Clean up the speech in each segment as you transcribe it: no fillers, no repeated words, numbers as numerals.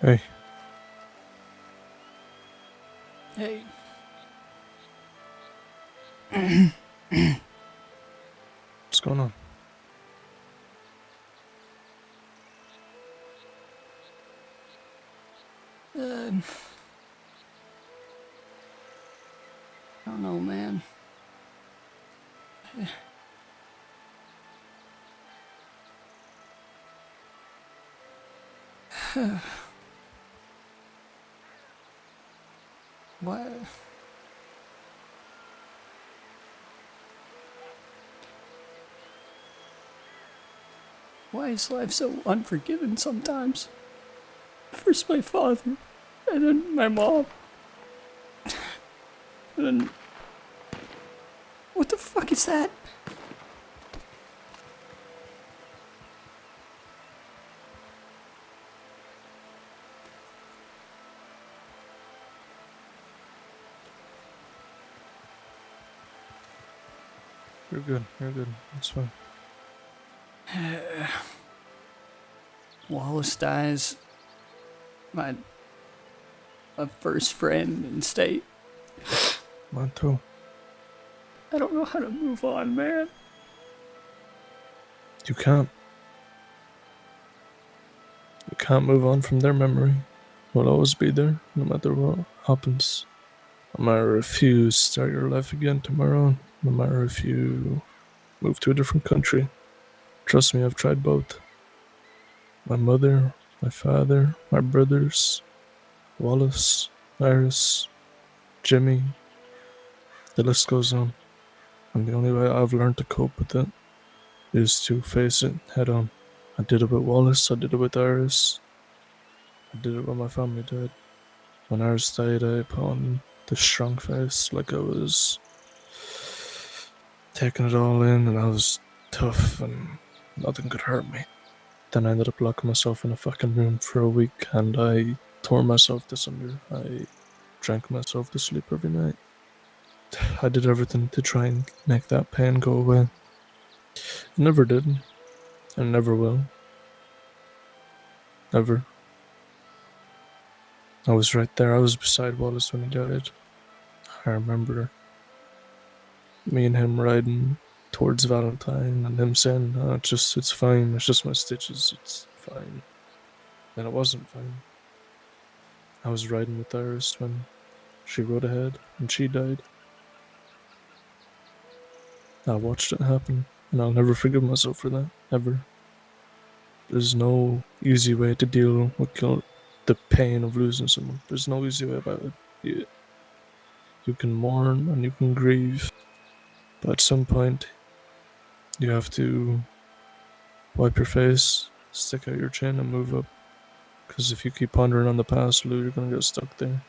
Hey. Hey. What's going on? I don't know, man. What? Why is life so unforgiving sometimes? First my father, and then my mom. And then... What the fuck is that? You're good. It's fine. Wallace dies. My first friend in state. Mine too. I don't know how to move on, man. You can't. You can't move on from their memory. It will always be there, no matter what happens. No matter if you start your life again tomorrow, no matter if you move to a different country. Trust me, I've tried both. My mother, my father, my brothers, Wallace, Iris, Jimmy. The list goes on. And the only way I've learned to cope with it is to face it head on. I did it with Wallace, I did it with Iris, I did it when my family died. When Iris died, I put on this strong face like I was taking it all in and I was tough and nothing could hurt me. Then I ended up locking myself in a fucking room for a week and I tore myself asunder. I drank myself to sleep every night. I did everything to try and make that pain go away. It never did, and never will. Ever. I was right there. I was beside Wallace when he died. I remember me and him riding towards Valentine and him saying, oh, it's fine. It's just my stitches. It's fine. And it wasn't fine. I was riding with Iris when she rode ahead and she died. I watched it happen and I'll never forgive myself for that, ever. There's no easy way to deal with the pain of losing someone. There's no easy way about it. You can mourn and you can grieve, but at some point, you have to wipe your face, stick out your chin, and move up. Because if you keep pondering on the past, Lou, you're gonna get stuck there.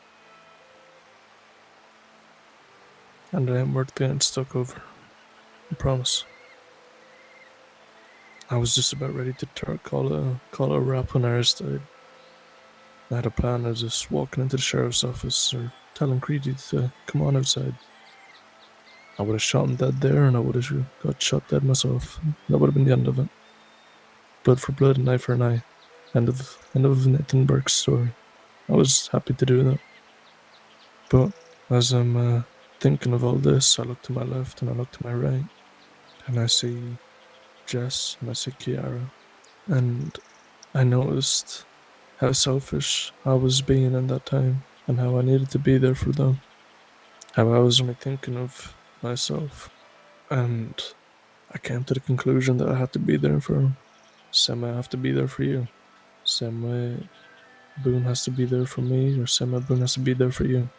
And it ain't worth getting stuck over. I promise. I was just about ready to call a wrap when Iris died. I had a plan of just walking into the sheriff's office or telling Creedy to come on outside. I would have shot him dead there and I would have got shot dead myself. That would have been the end of it. Blood for blood and eye for an eye. End of Nathan Burke's story. I was happy to do that. But as I'm thinking of all this, I look to my left and I look to my right. And I see Jess and I see Kiara. And I noticed how selfish I was being in that time and how I needed to be there for them. How I was only thinking of myself. And I came to the conclusion that I had to be there for him. Same way I have to be there for you. Same way Boone has to be there for me, or same way Boone has to be there for you.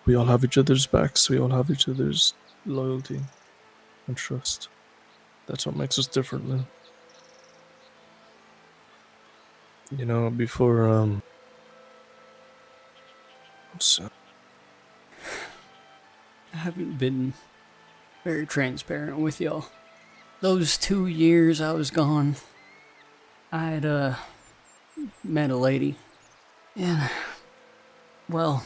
We all have each other's backs, we all have each other's loyalty and trust. That's what makes us different, Lou. You know, before, I haven't been very transparent with y'all. Those 2 years I was gone, I'd met a lady. And, well,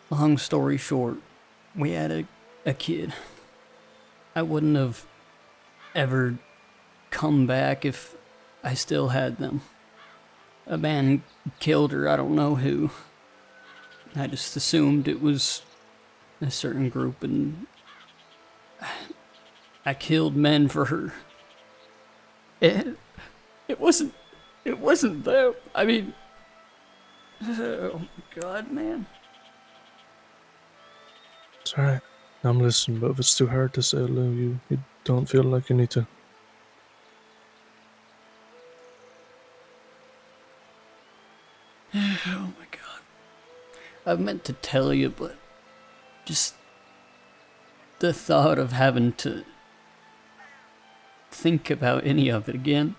long story short, we had a kid. I wouldn't have ever come back if I still had them. a man killed her, I don't know who. I just assumed it was a certain group, and I killed men for her. It wasn't them. I mean, oh my god, man. It's alright. I'm listening, but if it's too hard to say, Lou, you don't feel like you need to. Oh my god. I meant to tell you, but just the thought of having to think about any of it again.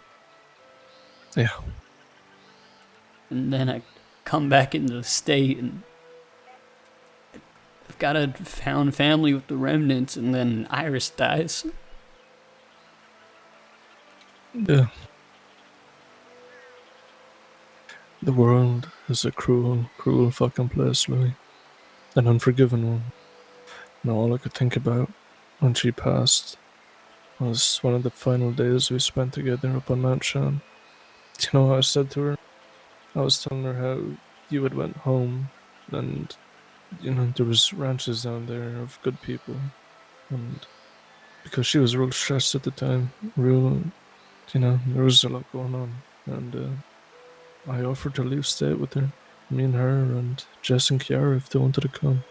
Yeah. And then I come back into the state and I've got a found family with the remnants, and then Iris dies. Yeah. The world is a cruel, cruel fucking place, Louis. An unforgiving one. And all I could think about when she passed was one of the final days we spent together up on Mount Shan. Do you know what I said to her? I was telling her how you had went home and, there was ranches down there of good people. And because she was real stressed at the time, there was a lot going on. And I offered to leave state with her. Me and her and Jess and Kiara if they wanted to come.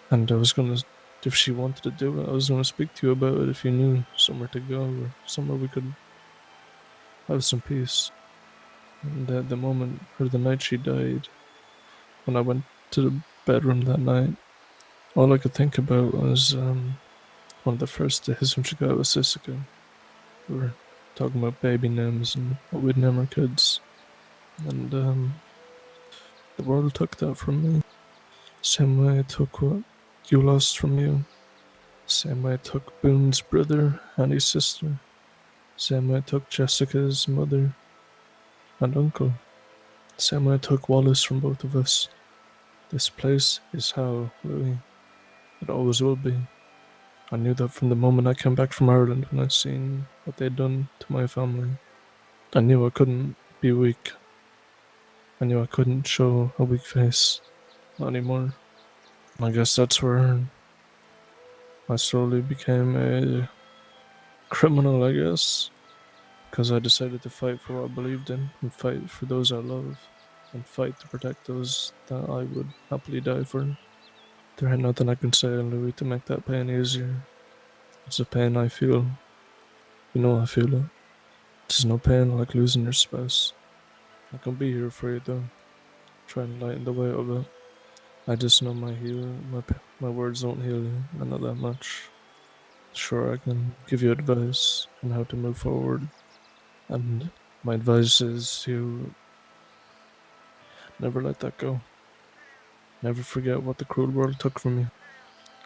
And I was gonna, if she wanted to do it, I was gonna speak to you about it if you knew somewhere to go or somewhere we could have some peace. And at the moment, or the night she died, when I went to the bedroom that night, all I could think about was one of the first days when she got with Sisika. We were talking about baby names and what we'd name our kids. And the world took that from me. Same way it took what you lost from you. Same way it took Boone's brother and his sister. Same way it took Jessica's mother and uncle. Same way it took Wallace from both of us. This place is hell, Louis. It always will be. I knew that from the moment I came back from Ireland when I seen what they'd done to my family. I knew I couldn't be weak. I knew I couldn't show a weak face. Not anymore. I guess that's where I slowly became a criminal, I guess. Because I decided to fight for what I believed in, and fight for those I love, and fight to protect those that I would happily die for. There ain't nothing I can say, Louis, to make that pain easier. It's a pain I feel. You know I feel it. There's no pain like losing your spouse. I can be here for you though, try and lighten the weight of it. I just know my words don't heal you, I know that much. Sure, I can give you advice on how to move forward, and my advice is to never let that go. Never forget what the cruel world took from you,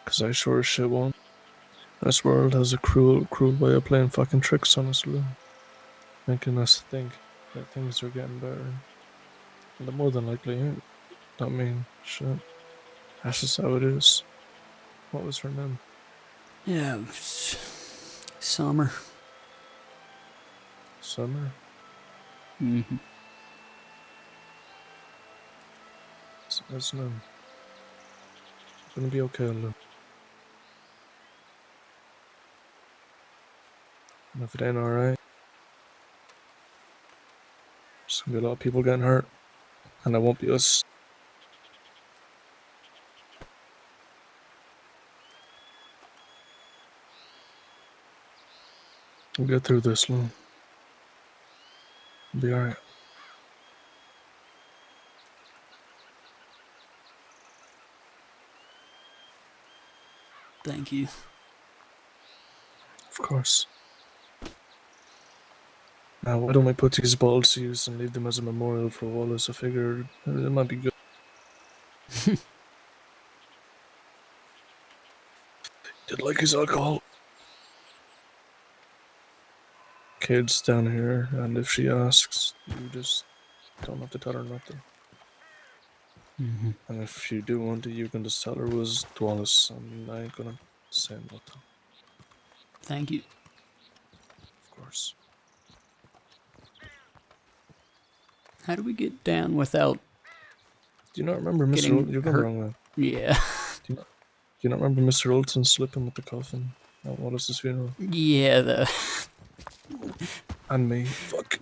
'cause I sure as shit won't. This world has a cruel, cruel way of playing fucking tricks on us, Lou, making us think that things are getting better. And the more than likely ain't. I mean, shit. That's just how it is. What was her name? Yeah, Summer. Summer? Mm-hmm. That's no. It's gonna be okay, Lou. And if it ain't alright, there's gonna be a lot of people getting hurt. And it won't be us. We'll get through this, Lou. We'll be alright. Thank you. Of course. Now, why don't we put these balls to use and leave them as a memorial for Wallace? I figured it might be good. Did like his alcohol. Kid's down here, and if she asks, you just don't have to tell her nothing. Mm-hmm. And if you do want to, you can just tell her it was Wallace, and I ain't gonna say nothing. Thank you. Of course. How do we get down without Do you not remember Mr. getting Olson? You're going the hurt? wrong way. Yeah. Do you not remember Mr. Olson slipping with the coffin at Wallace's funeral? Yeah, the... And me. Fuck.